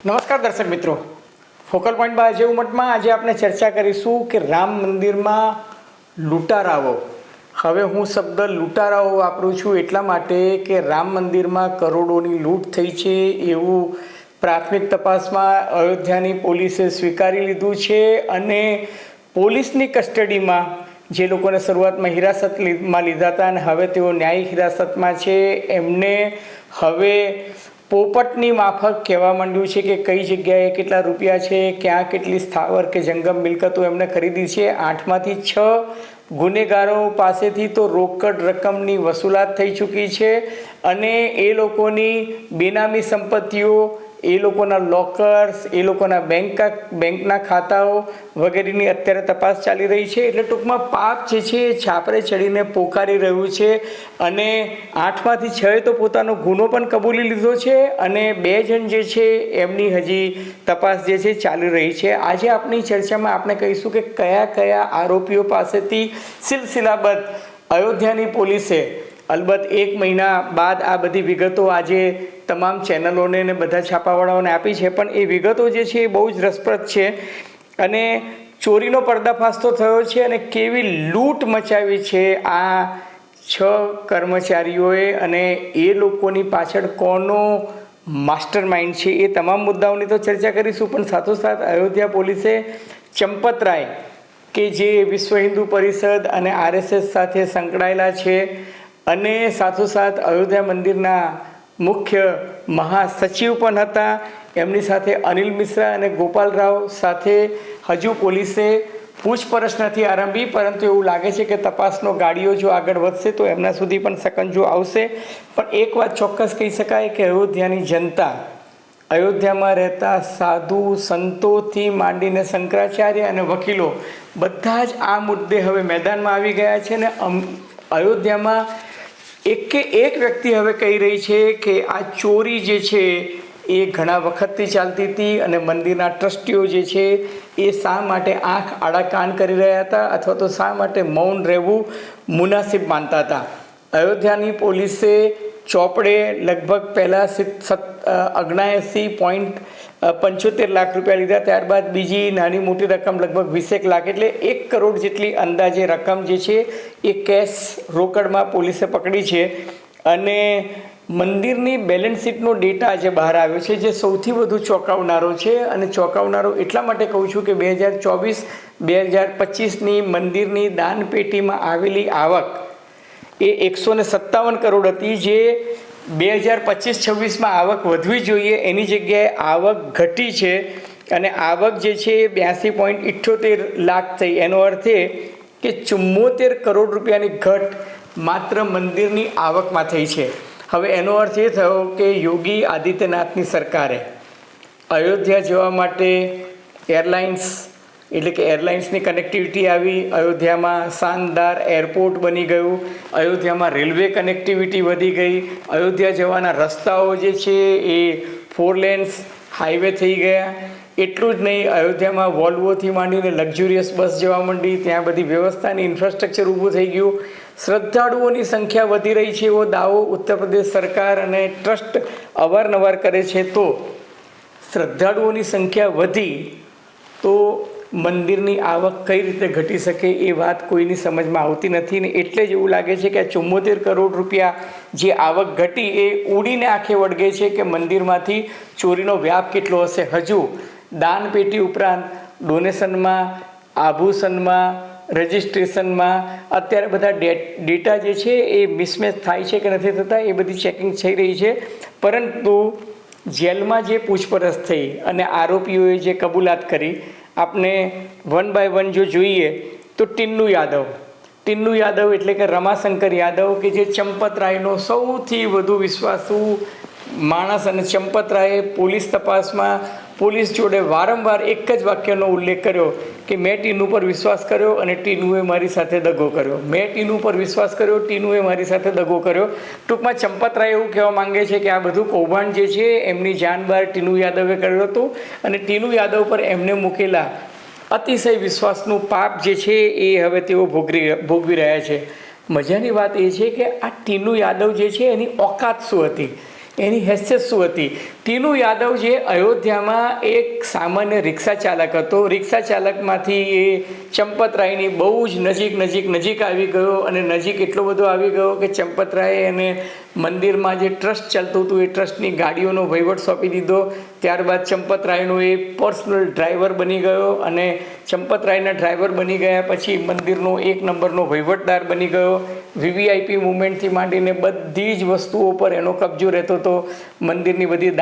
નમસ્કાર દર્શક મિત્રો, ફોકલ પોઈન્ટ બાય અજય ઉમટમાં આજે આપણે ચર્ચા કરીશું કે રામ મંદિરમાં લૂંટારાઓ. હવે હું શબ્દ લૂંટારાઓ વાપરું છું એટલા માટે કે રામ મંદિરમાં કરોડોની લૂંટ થઈ છે એવું પ્રાથમિક તપાસમાં અયોધ્યાની પોલીસે સ્વીકારી લીધું છે અને પોલીસની કસ્ટડીમાં જે લોકોને શરૂઆતમાં હિરાસતમાં લીધા હતા અને હવે તેઓ ન્યાયિક હિરાસતમાં છે એમને હવે પોપટની માફક કહેવા માંડ્યું છે કે કઈ જગ્યાએ કેટલા રૂપિયા છે, ક્યાં કેટલી સ્થાવર કે જંગમ મિલકતો એમને ખરીદી છે. 8માંથી 6 ગુનેગારો પાસેથી તો રોકડ રકમની વસૂલાત થઈ ચૂકી છે અને એ લોકોની બેનામી સંપત્તિઓ, એ લોકોના લોકર્સ, એ લોકોના બેંકના ખાતાઓ વગેરેની અત્યારે તપાસ ચાલી રહી છે. એટલે ટૂંકમાં પાપ જે છે એ છાપરે ચડીને પોકારી રહ્યું છે અને 8માંથી 6 તો પોતાનો ગુનો પણ કબૂલી લીધો છે અને 2 જણ જે છે એમની હજી તપાસ જે છે ચાલી રહી છે. આજે આપણી ચર્ચામાં આપણે કહીશું કે કયા કયા આરોપીઓ પાસેથી સિલસિલાબદ્ધ અયોધ્યાની પોલીસે, અલબત્ત 1 મહિના બાદ આ બધી વિગતો આજે તમામ ચેનલોને ને બધા છાપાવાળાઓને આપી છે, પણ એ વિગતો જે છે એ બહુ જ રસપ્રદ છે અને ચોરીનો પર્દાફાશ તો થયો છે અને કેવી લૂંટ મચાવી છે આ 6 કર્મચારીઓએ અને એ લોકોની પાછળ કોનો માસ્ટર માઇન્ડ છે એ તમામ મુદ્દાઓની તો ચર્ચા કરીશું. પણ સાથોસાથ અયોધ્યા પોલીસે ચંપતરાય કે જે વિશ્વ હિન્દુ પરિષદ અને RSS સાથે સંકળાયેલા છે અને સાથોસાથ અયોધ્યા મંદિરના મુખ્ય મહાસચિવ પણ હતા, એમની સાથે અનિલ મિશ્રા અને ગોપાલ રાવ સાથે હજુ પોલીસે પૂછપરછ નથી આરંભી, પરંતુ એવું લાગે છે કે તપાસનો ગાડીઓ જો આગળ વધશે તો એમના સુધી પણ સકંજો આવશે. પણ એક વાત ચોક્કસ કહી શકાય કે અયોધ્યાની જનતા, અયોધ્યામાં રહેતા સાધુ સંતોથી માંડીને શંકરાચાર્ય અને વકીલો બધા જ આ મુદ્દે હવે મેદાનમાં આવી ગયા છે અને અયોધ્યામાં એક વ્યક્તિ હવે કહી રહી છે કે આ ચોરી જે છે એ ઘણા વખતથી ચાલતી હતી અને મંદિરના ટ્રસ્ટીઓ જે છે એ શા માટે આંખ આડા કાન કરી રહ્યા હતા અથવા તો શા માટે મૌન રહેવું મુનાસિબ માનતા હતા. અયોધ્યાની પોલીસે ચોપડે લગભગ પહેલાં 79.75 લાખ રૂપિયા લીધા, ત્યારબાદ બીજી નાની મોટી રકમ લગભગ 20 લાખ એટલે 1 કરોડ જેટલી અંદાજે રકમ જે છે એ કેશ રોકડમાં પોલીસે પકડી છે. અને મંદિરની બેલેન્સ શીટનો ડેટા આજે બહાર આવ્યો છે જે સૌથી વધુ ચોંકાવનારો છે અને ચોંકાવનારો એટલા માટે કહું છું કે 2024-2025ની મંદિરની દાનપેટીમાં આવેલી આવક એ 157 કરોડ હતી, જે 2025-26માં આવક વધવી જોઈએ એની જગ્યાએ આવક ઘટી છે અને આવક જે છે એ 82.78 લાખ થઈ. એનો અર્થ એ કે 74 કરોડ રૂપિયાની ઘટ માત્ર મંદિરની આવકમાં થઈ છે. હવે એનો અર્થ એ થયો કે યોગી આદિત્યનાથની સરકારે અયોધ્યા જવા માટે એરલાઇન્સની કનેક્ટિવિટી આવી, અયોધ્યામાં શાનદાર એરપોર્ટ બની ગયું, અયોધ્યામાં રેલવે કનેક્ટિવિટી વધી ગઈ, અયોધ્યા જવાના રસ્તાઓ જે છે એ 4 લેન્સ હાઈવે થઈ ગયા. એટલું જ નહીં, અયોધ્યામાં વોલ્વોથી માંડીને લક્ઝુરિયસ બસ જવા માંડી, ત્યાં બધી વ્યવસ્થાની ઇન્ફ્રાસ્ટ્રક્ચર ઊભું થઈ ગયું. શ્રદ્ધાળુઓની સંખ્યા વધી રહી છે એવો દાવો ઉત્તર પ્રદેશ સરકાર અને ટ્રસ્ટ અવારનવાર કરે છે. તો શ્રદ્ધાળુઓની સંખ્યા વધી તો મંદિરની આવક કઈ રીતે ઘટી શકે એ વાત કોઈની સમજમાં આવતી નથી ને એટલે જ એવું લાગે છે કે આ 74 કરોડ રૂપિયા જે આવક ઘટી એ ઉડીને આંખે વળગે છે કે મંદિરમાંથી ચોરીનો વ્યાપ કેટલો હશે. હજુ દાનપેટી ઉપરાંત ડોનેશનમાં, આભૂષણમાં, રજિસ્ટ્રેશનમાં અત્યારે બધા ડેટા જે છે એ મિસમેચ થાય છે કે નથી થતા એ બધી ચેકિંગ થઈ રહી છે. પરંતુ જેલમાં જે પૂછપરછ થઈ અને આરોપીઓએ જે કબૂલાત કરી, આપણે 1 બાય 1 જો જોઈએ તો ટીન્નુ યાદવ એટલે કે રમાશંકર યાદવ કે જે ચંપતરાયનો સૌથી વધુ વિશ્વાસુ માણસ અને ચંપતરાયે પોલીસ તપાસમાં પોલીસ જોડે વારંવાર એક જ વાક્યનો ઉલ્લેખ કર્યો કે મેં ટીનુ પર વિશ્વાસ કર્યો અને ટીનુએ મારી સાથે દગો કર્યો, મેં ટીનુ પર વિશ્વાસ કર્યો, ટીનુએ મારી સાથે દગો કર્યો. ટૂંકમાં ચંપતરાય એવું કહેવા માંગે છે કે આ બધું કૌભાંડ જે છે એમની જાન બહાર ટીનુ યાદવે કર્યું હતું અને ટીનુ યાદવ પર એમને મૂકેલા અતિશય વિશ્વાસનું પાપ જે છે એ હવે તેઓ ભોગવી રહ્યા છે. મજાની વાત એ છે કે આ ટીનુ યાદવ જે છે એની ઓકાત શું હતી, એની હેસિયત શું હતી. ટીનુ યાદવ જે અયોધ્યામાં એક સામાન્ય રિક્ષા ચાલક હતો, રિક્ષા ચાલકમાંથી એ ચંપતરાયની બહુ જ નજીક આવી ગયો અને નજીક એટલો બધો આવી ગયો કે ચંપતરાયે એને મંદિરમાં જે ટ્રસ્ટ ચાલતું હતું એ ટ્રસ્ટની ગાડીઓનો વહીવટ સોંપી દીધો. ત્યારબાદ ચંપતરાયનો એ પર્સનલ ડ્રાઈવર બની ગયો અને ચંપતરાયના ડ્રાઈવર બની ગયા પછી મંદિરનો 1 નંબરનો વહીવટદાર બની ગયો. વીવીઆઈપી મુવમેન્ટથી માંડીને બધી જ વસ્તુઓ પર એનો કબજો રહેતો હતો. મંદિરની બધી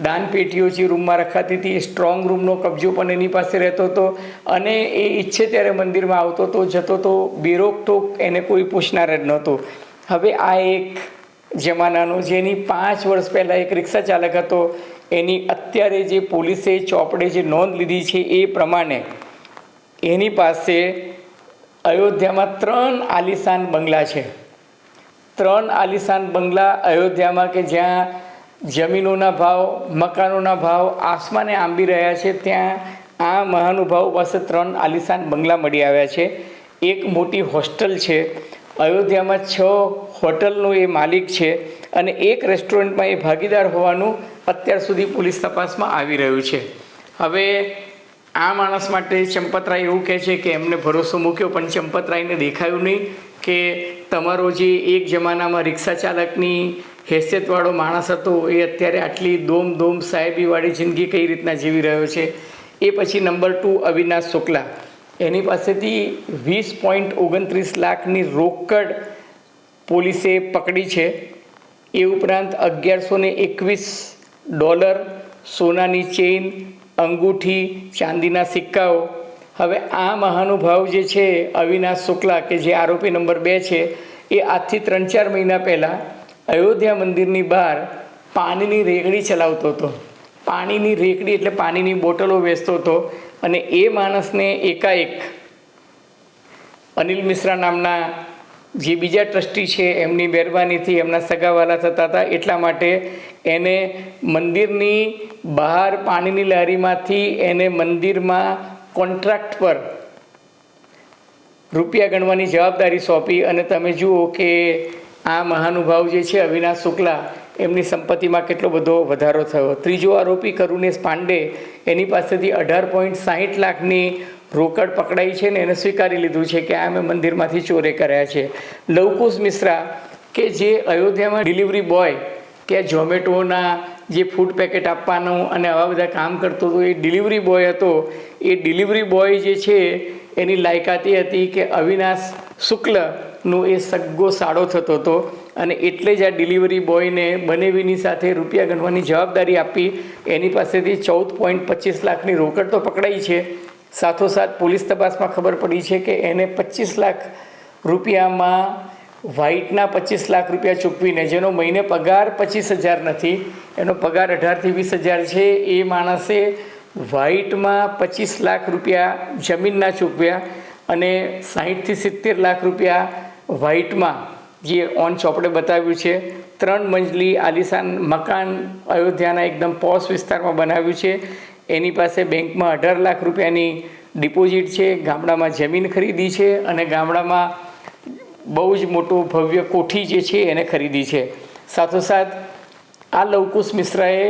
દાનપેટીઓ જે રૂમમાં રખાતી હતી એ સ્ટ્રોંગ રૂમનો કબજો પણ એની પાસે રહેતો હતો અને એ ઈચ્છે ત્યારે મંદિરમાં આવતો હતો, જતો હતો, બેરોકટોક એને કોઈ પૂછનાર જ નહોતું. હવે આ એક જમાનાનો જેની 5 વર્ષ પહેલાં એક રિક્ષા ચાલક હતો એની અત્યારે જે પોલીસે ચોપડે જે નોંધ લીધી છે એ પ્રમાણે એની પાસે અયોધ્યામાં 3 આલિશાન બંગલા છે. 3 આલિશાન બંગલા અયોધ્યામાં કે જ્યાં જમીનોના ભાવ, મકાનોના ભાવ આસમાને આંબી રહ્યા છે, ત્યાં આ મહાનુભાવ પાસે 3 આલિશાન બંગલા મળી આવ્યા છે. એક મોટી હોસ્ટેલ છે. અયોધ્યામાં 6 હોટલનો એ માલિક છે અને એક રેસ્ટોરન્ટમાં એ ભાગીદાર હોવાનું અત્યાર સુધી પોલીસ તપાસમાં આવી રહ્યું છે. હવે આ માણસ માટે ચંપતરાય એવું કહે છે કે એમને ભરોસો મૂક્યો, પણ ચંપતરાયને દેખાયું નહીં કે તમારો જે એક જમાનામાં રિક્ષા ચાલકની હેસિયતવાળો માણસ હતો એ અત્યારે આટલી દોમ સાહેબીવાળી જિંદગી કઈ રીતના જીવી રહ્યો છે. એ પછી નંબર 2 અવિનાશ શુક્લા, એની પાસેથી 20.29 લાખની રોકડ પોલીસે પકડી છે. એ ઉપરાંત $1121 સોનાની ચેઇન, અંગૂઠી, ચાંદીના સિક્કાઓ. હવે આ મહાનુભાવ જે છે અવિનાશ શુક્લા કે જે આરોપી નંબર 2 છે એ આજથી 3-4 મહિના પહેલાં અયોધ્યા મંદિરની બહાર પાણીની રેકડી ચલાવતો હતો. પાણીની રેકડી એટલે પાણીની બોટલો વેચતો હતો અને એ માણસને એકાએક અનિલ મિશ્રા નામના જે બીજા ટ્રસ્ટી છે એમની મહેરબાનીથી એમના સગાવાલા થતા હતા એટલા માટે એને મંદિરની બહાર પાણીની લારીમાંથી એને મંદિરમાં કોન્ટ્રાક્ટ પર રૂપિયા ગણવાની જવાબદારી સોંપી અને તમે જુઓ કે આ મહાનુભાવ જે છે અવિનાશ શુક્લા એમની સંપત્તિમાં કેટલો બધો વધારો થયો. ત્રીજો આરોપી કરુણેશ પાંડે, એની પાસેથી 18.60 લાખની રોકડ પકડાઈ છે ને એને સ્વીકારી લીધું છે કે આ મેં મંદિરમાંથી ચોરી કર્યા છે. લવકુશ મિશ્રા કે જે અયોધ્યામાં ડિલિવરી બોય કે ઝોમેટોના જે ફૂડ પેકેટ આપવાનું અને આવા બધા કામ કરતો હતો એ ડિલિવરી બોય હતો. એ ડિલિવરી બોય જે છે એની લાયકાત એ હતી કે અવિનાશ શુક્લનો એ સગ્ગો સાળો થતો હતો અને એટલે જ આ ડિલિવરી બોયને બનેવીની સાથે રૂપિયા ગણવાની જવાબદારી આપી. એની પાસેથી 14.25 લાખની રોકડ તો પકડાઈ છે. સાથોસાથ પોલીસ તપાસમાં ખબર પડી છે કે એને 25 લાખ રૂપિયામાં વ્હાઇટના 25 લાખ રૂપિયા ચૂકવીને, જેનો મહિને પગાર 25,000 નથી, એનો પગાર 18 થી 20,000 છે, એ માણસે વ્હાઇટમાં 25 લાખ રૂપિયા જમીનના ચૂકવ્યા અને 60 થી 70 લાખ રૂપિયા વ્હાઇટમાં જે ઓન ચોપડે બતાવ્યું છે. 3 મંજલી આલિશાન મકાન અયોધ્યાના એકદમ પોશ વિસ્તારમાં બનાવ્યું છે. એની પાસે બેંકમાં 18 લાખ રૂપિયાની ડિપોઝિટ છે. ગામડામાં જમીન ખરીદી છે અને ગામડામાં બહુ જ મોટો ભવ્ય કોઠી જે છે એને ખરીદી છે. સાથોસાથ આ લવકુશ મિશ્રાએ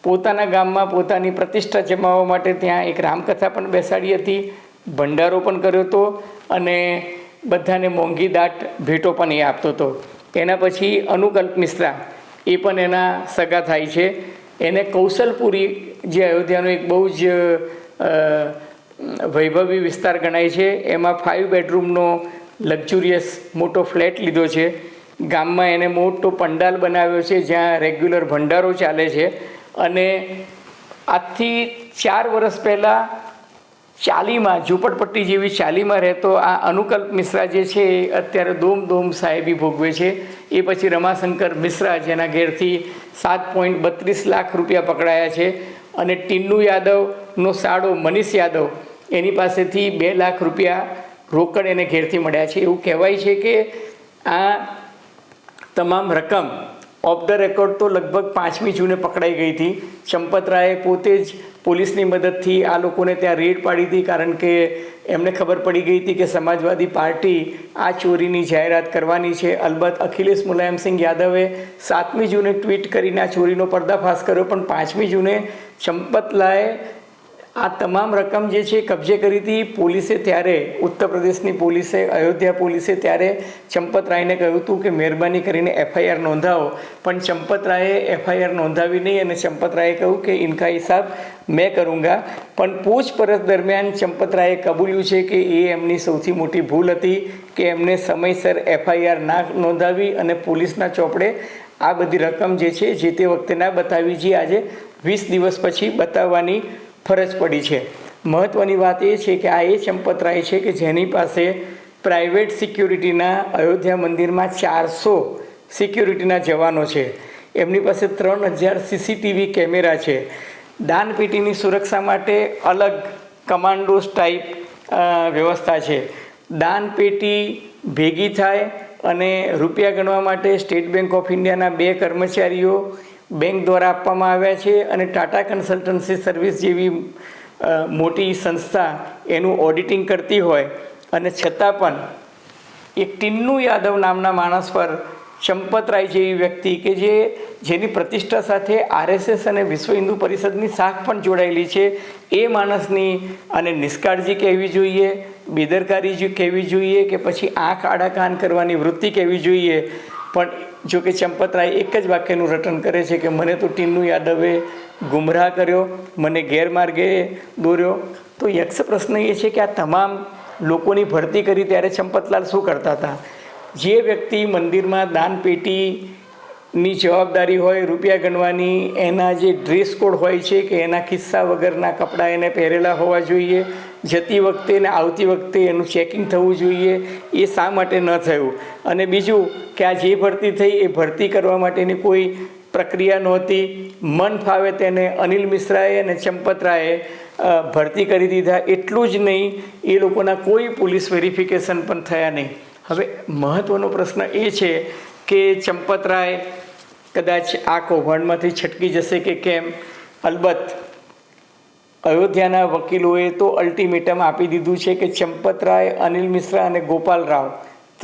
પોતાના ગામમાં પોતાની પ્રતિષ્ઠા જમાવવા માટે ત્યાં એક રામકથા પણ બેસાડી હતી, ભંડારો પણ કર્યો હતો અને બધાને મોંઘી દાટ ભેટો પણ એ આપતો હતો. એના પછી અનુકલ્પ મિશ્રા, એ પણ એના સગા થાય છે. એને કૌશલપુરી જે અયોધ્યાનો એક બહુ જ વૈભવી વિસ્તાર ગણાય છે, એમાં 5 બેડરૂમનો લક્ઝુરિયસ મોટો ફ્લેટ લીધો છે. ગામમાં એને મોટો પંડાલ બનાવ્યો છે જ્યાં રેગ્યુલર ભંડારો ચાલે છે અને આજથી 4 વર્ષ પહેલાં ચાલીમાં, ઝૂંપડપટ્ટી જેવી ચાલીમાં રહેતો આ અનુકલ્પ મિશ્રા જે છે એ અત્યારે દોમ સાહેબી ભોગવે છે. એ પછી રમાશંકર મિશ્રા જેના ઘેરથી 7.32 લાખ રૂપિયા પકડાયા છે અને ટીનુ યાદવનો સાળો મનીષ યાદવ, એની પાસેથી 2 લાખ રૂપિયા રોકડ એને ઘેરથી મળ્યા છે. એવું કહેવાય છે કે આ તમામ રકમ ઓફ ધ રેકોર્ડ તો લગભગ 5મી જૂને પકડાઈ ગઈ હતી. ચંપતરાયે પોતે જ પોલીસની મદદથી આ લોકોને ત્યાં રેડ પાડી હતી, કારણ કે એમને ખબર પડી ગઈ હતી કે સમાજવાદી પાર્ટી આ ચોરીની જાહેરાત કરવાની છે. અલબત્ત અખિલેશ મુલાયમસિંહ યાદવે 7મી જૂને ટ્વીટ કરીને આ ચોરીનો પર્દાફાશ કર્યો, પણ 5મી જૂને ચંપતલાએ આ તમામ રકમ જે છે કબજે કરી હતી. પોલીસે ત્યારે, ઉત્તર પ્રદેશની પોલીસે, અયોધ્યા પોલીસે ત્યારે ચંપતરાયને કહ્યું હતું કે મહેરબાની કરીને FIR નોંધાવો, પણ ચંપતરાયે FIR નોંધાવી નહીં અને ચંપતરાયે કહ્યું કે ઇનકા હિસાબ મેં કरूँगा. પણ પૂછપરછ દરમિયાન ચંપતરાયે કબૂલ્યું છે કે એ એમની સૌથી મોટી ભૂલ હતી કે એમને સમયસર FIR ના નોંધાવી અને પોલીસના ચોપડે આ બધી રકમ જે છે જે તે વખતે ના બતાવી, જે આજે 20 દિવસ પછી બતાવવાની ફરજ પડી છે. મહત્ત્વની વાત એ છે કે આ એ ચંપતરાય છે કે જેની પાસે પ્રાઇવેટ સિક્યુરિટીના અયોધ્યા મંદિરમાં 400 સિક્યુરિટીના જવાનો છે. એમની પાસે 3000 CCTV કેમેરા છે. દાનપેટીની સુરક્ષા માટે અલગ કમાન્ડોસ ટાઈપ વ્યવસ્થા છે. દાનપેટી ભેગી થાય અને રૂપિયા ગણવા માટે સ્ટેટ બેંક ઓફ ઇન્ડિયાના 2 કર્મચારીઓ બેંક દ્વારા આપવામાં આવ્યા છે અને ટાટા કન્સલ્ટન્સી સર્વિસ જેવી મોટી સંસ્થા એનું ઓડિટિંગ કરતી હોય, અને છતાં પણ એક ટિન્નુ યાદવ નામના માણસ પર ચંપતરાય જેવી વ્યક્તિ કે જેની પ્રતિષ્ઠા સાથે RSS અને વિશ્વ હિન્દુ પરિષદની શાખ પણ જોડાયેલી છે, એ માણસની અને નિષ્કાળજી કહેવી જોઈએ, બેદરકારી કહેવી જોઈએ કે પછી આંખ આડા કાન કરવાની વૃત્તિ કહેવી જોઈએ. પણ જો કે ચંપતરાય એક જ વાક્યનું રટન કરે છે કે મને તો ટિન્નુ યાદવે ગુમરાહ કર્યો, મને ગેરમાર્ગે દોર્યો. તો યક્ષ પ્રશ્ન એ છે કે આ તમામ લોકોની ભરતી કરી ત્યારે ચંપતલાલ શું કરતા હતા? જે વ્યક્તિ મંદિરમાં દાનપેટીની જવાબદારી હોય, રૂપિયા ગણવાની, એના જે ડ્રેસ કોડ હોય છે કે એના ખિસ્સા વગરના કપડાં એને પહેરેલા હોવા જોઈએ, જતી વખતે ને આવતી વખતે એનું ચેકિંગ થવું જોઈએ, એ શા માટે ન થયું? અને બીજું કે આ જે ભરતી થઈ એ ભરતી કરવા માટેની કોઈ પ્રક્રિયા નહોતી. મન ફાવે તેને અનિલ મિશ્રાએ અને ચંપતરાયે ભરતી કરી દીધા. એટલું જ નહીં, એ લોકોના કોઈ પોલીસ વેરિફિકેશન પણ થયા નહીં. હવે મહત્ત્વનો પ્રશ્ન એ છે કે ચંપતરાય કદાચ આ કૌભાંડમાંથી છટકી જશે કે કેમ? અલબત્ત અયોધ્યાના વકીલોએ તો અલ્ટિમેટમ આપી દીધું છે કે ચંપતરાય, અનિલ મિશ્રા અને ગોપાલ રાવ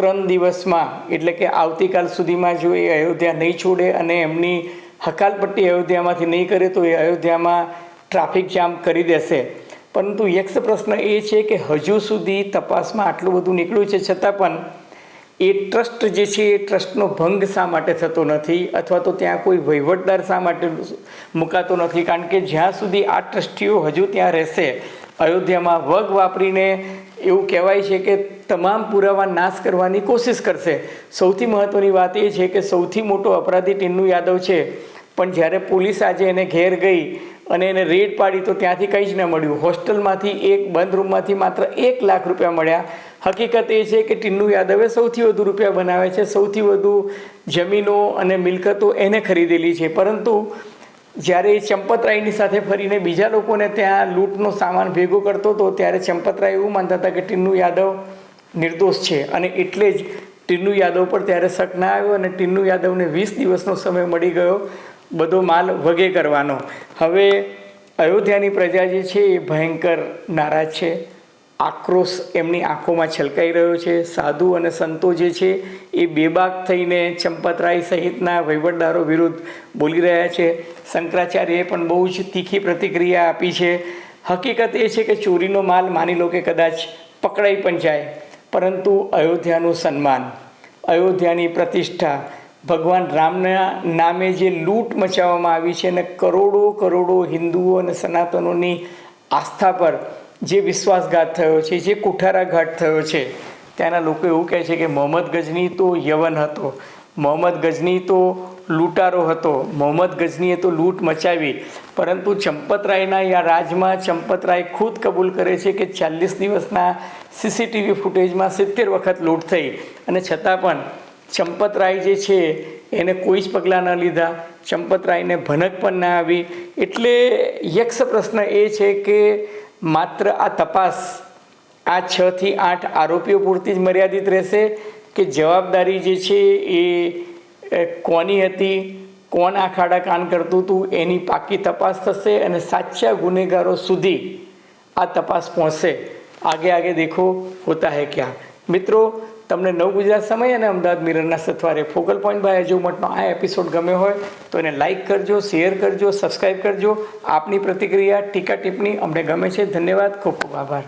3 દિવસમાં, એટલે કે આવતીકાલ સુધીમાં જો એ અયોધ્યા નહીં છોડે અને એમની હકાલપટ્ટી અયોધ્યામાંથી નહીં કરે તો એ અયોધ્યામાં ટ્રાફિક જામ કરી દેશે. પરંતુ યક્ષ પ્રશ્ન એ છે કે હજુ સુધી તપાસમાં આટલું બધું નીકળ્યું છે, છતાં પણ એ ટ્રસ્ટ જે છે એ ટ્રસ્ટનો ભંગ શા માટે થતો નથી, અથવા તો ત્યાં કોઈ વહીવટદાર શા માટે મુકાતો નથી? કારણ કે જ્યાં સુધી આ ટ્રસ્ટીઓ હજુ ત્યાં રહેશે અયોધ્યામાં, વગ વાપરીને એવું કહેવાય છે કે તમામ પુરાવા નાશ કરવાની કોશિશ કરશે. સૌથી મહત્ત્વની વાત એ છે કે સૌથી મોટો અપરાધી ટિન્નુ યાદવ છે, પણ જ્યારે પોલીસ આજે એને ઘેર ગઈ અને એને રેડ પાડી તો ત્યાંથી કંઈ જ ન મળ્યું. હોસ્ટેલમાંથી, એક બંધ રૂમમાંથી માત્ર 1 લાખ રૂપિયા મળ્યા. હકીકત એ છે કે ટિન્નુ યાદવે સૌથી વધુ રૂપિયા બનાવે છે, સૌથી વધુ જમીનો અને મિલકતો એને ખરીદેલી છે. પરંતુ જ્યારે એ ચંપતરાયની સાથે ફરીને બીજા લોકોને ત્યાં લૂંટનો સામાન ભેગો કરતો હતો ત્યારે ચંપતરાય એવું માનતા હતા કે ટિન્નુ યાદવ નિર્દોષ છે, અને એટલે જ ટિન્નુ યાદવ પર ત્યારે શક ના આવ્યો અને ટિન્નુ યાદવને 20 દિવસનો સમય મળી ગયો બધો માલ વગે કરવાનો. હવે અયોધ્યાની પ્રજા જે છે એ ભયંકર નારાજ છે. આક્રોશ એમની આંખોમાં છલકાઈ રહ્યો છે. સાધુ અને સંતો જે છે એ બેબાક થઈને ચંપતરાય સહિતના વહીવટદારો વિરુદ્ધ બોલી રહ્યા છે. શંકરાચાર્યએ પણ બહુ જ તીખી પ્રતિક્રિયા આપી છે. હકીકત એ છે કે ચોરીનો માલ માની લો કે કદાચ પકડાઈ પણ જાય, પરંતુ અયોધ્યાનું સન્માન, અયોધ્યાની પ્રતિષ્ઠા, ભગવાન રામના નામે જે લૂંટ મચાવવામાં આવી છે અને કરોડો હિન્દુઓ અને સનાતનોની આસ્થા પર જે વિશ્વાસઘાત થયો છે, જે કુઠારાઘાત થયો છે, ત્યાંના લોકો એવું કહે છે કે મોહમ્મદ ગજની તો યવન હતો, મોહમ્મદ ગજની તો લૂંટારો હતો, મોહમ્મદ ગજનીએ તો લૂંટ મચાવી. પરંતુ ચંપતરાયના યા રાજમાં ચંપતરાય ખુદ કબૂલ કરે છે કે 40 દિવસના CCTV ફૂટેજમાં 70 વખત લૂંટ થઈ, અને છતાં પણ ચંપતરાય જે છે એને કોઈ જ પગલાં ન લીધા, ચંપતરાયને ભનક પણ ના આવી. એટલે યક્ષ પ્રશ્ન એ છે કે માત્ર આ તપાસ આ 6 થી 8 આરોપીઓ પૂરતી જ મર્યાદિત રહેશે કે જવાબદારી જે છે એ કોની હતી, કોણ આ ખાડા કાન કરતું હતું, એની પાકી તપાસ થશે અને સાચા ગુનેગારો સુધી આ તપાસ પહોંચશે. આગે આગે દેખો હોતા હૈ ક્યાં. મિત્રો, તમને નવ ગુજરાત સમય અને અમદાવાદ મિરરના સથવારે ફોકલ પોઈન્ટ બાય અજય ઉમટનો આ એપિસોડ ગમ્યો હોય તો એને લાઇક કરજો, શેર કરજો, સબસ્ક્રાઈબ કરજો. આપની પ્રતિક્રિયા, ટીકા ટિપ્પણી અમને ગમે છે. ધન્યવાદ, ખૂબ ખૂબ આભાર.